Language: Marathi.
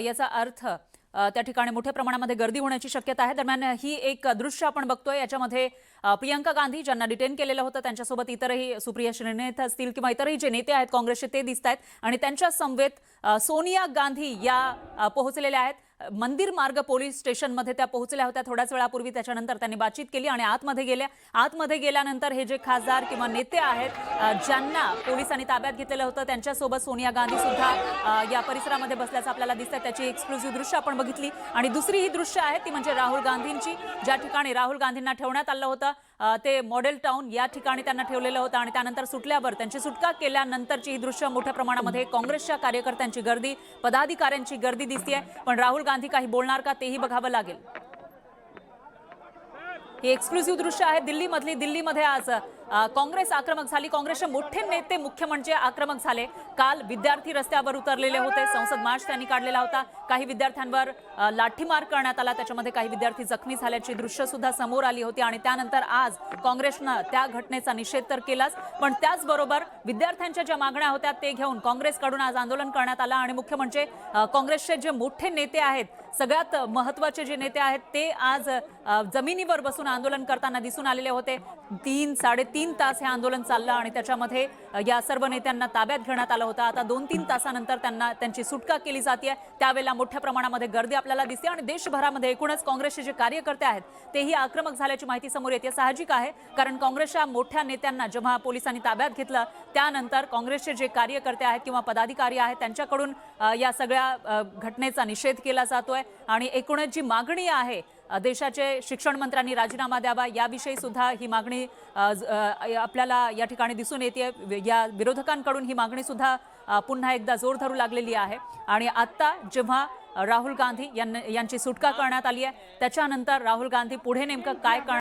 याचा अर्थ त्या ठिकाणी मोठ्या प्रमाणामध्ये गर्दी होण्याची शक्यता आहे। दरम्यान ही एक दृश्य आपण बघतोय, याच्यामध्ये प्रियंका गांधी ज्यांना डिटेन केलेलं होतं त्यांच्यासोबत इतरही सुप्रिया श्रीनाथ असतील किंवा इतरही जे नेते आहेत काँग्रेसचे ते दिसत आहेत आणि त्यांच्या समवेत सोनिया गांधी या पोहोचलेल्या आहेत। मंदिर मार्ग पोलीस स्टेशनमध्ये त्या पोहोचल्या होत्या थोड्याच वेळापूर्वी। त्याच्यानंतर त्यांनी बातचीत केली आणि आतमध्ये गेल्यानंतर हे जे खासदार किंवा नेते आहेत ज्यांना पोलिसांनी ताब्यात घेतलेलं होतं त्यांच्यासोबत सोनिया गांधी सुद्धा या परिसरामध्ये बसल्याचं आपल्याला दिसतं। त्याची एक्सक्लुसिव्ह दृश्य आपण बघितली आणि दुसरी ही दृश्य आहेत ती म्हणजे राहुल गांधींची, ज्या ठिकाणी राहुल गांधींना ठेवण्यात आलं होतं ते मॉडेल टाउन या ठिकाणी त्यांना ठेवलेलं होतं आणि त्यानंतर सुटल्यावर त्यांची सुटका केल्यानंतरची ही दृश्य मोठ्या प्रमाणामध्ये काँग्रेसच्या कार्यकर्त्यांची गर्दी, पदाधिकाऱ्यांची गर्दी दिसतेय। पण राहुल गांधी काही बोलणार का तेही बघावं लागेल। हे एक्सक्लुसिव्ह दृश्य आहे दिल्लीमध्ये आज काँग्रेस आक्रमक झाली। काँग्रेसचे मोठे नेते मुख्य म्हणजे आक्रमक झाले। काल विद्यार्थी रस्त्यावर उतरलेले होते, संसद मार्च त्यांनी काढलेला होता, काही विद्यार्थ्यांवर लाठीमार करण्यात आला, त्याच्यामध्ये काही विद्यार्थी जखमी झाल्याची दृश्य सुद्धा समोर आली होती आणि त्यानंतर आज काँग्रेसनं त्या घटनेचा निषेध तर केलाच, पण त्याचबरोबर विद्यार्थ्यांच्या ज्या मागण्या होत्या ते घेऊन काँग्रेसकडून आज आंदोलन करण्यात आलं आणि मुख्य म्हणजे काँग्रेसचे जे मोठे नेते आहेत, सगळ्यात महत्त्वाचे जे नेते आहेत ते आज जमिनीवर बसून आंदोलन करताना दिसून आलेले होते। 3-3.5 तास हे आंदोलन चाललं आणि त्याच्यामध्ये या सर्व नेत्यांना ताब्यात घेण्यात आलं होतं। आता 2-3 तासानंतर त्यांची सुटका केली जाते। त्यावेळेला मोठ्या प्रमाणामध्ये गर्दी आपल्याला दिसते आणि देशभरामध्ये एकूणच काँग्रेसचे जे कार्यकर्ते आहेत तेही आक्रमक झाल्याची माहिती समोर येते। साहजिक आहे, कारण काँग्रेसच्या मोठ्या नेत्यांना जेव्हा पोलिसांनी ताब्यात घेतलं त्यानंतर काँग्रेसचे जे कार्यकर्ते आहेत किंवा पदाधिकारी आहेत त्यांच्याकडून या सगळ्या घटनेचा निषेध केला जातोय आणि एकूणच जी मागणी आहे देशाचे शिक्षण मंत्र्यांनी राजीनामा द्यावा याविषयी सुद्धा ही मागणी आपल्याला या ठिकाणी दिसून येते। या विरोधकांकडून ही मागणी सुद्धा पुन्हा एकदा जोर धरू लागलेली आहे आणि आता जेव्हा राहुल गांधी यांची सुटका करण्यात आली आहे त्याच्यानंतर राहुल गांधी पुढे नेमकं काय करणार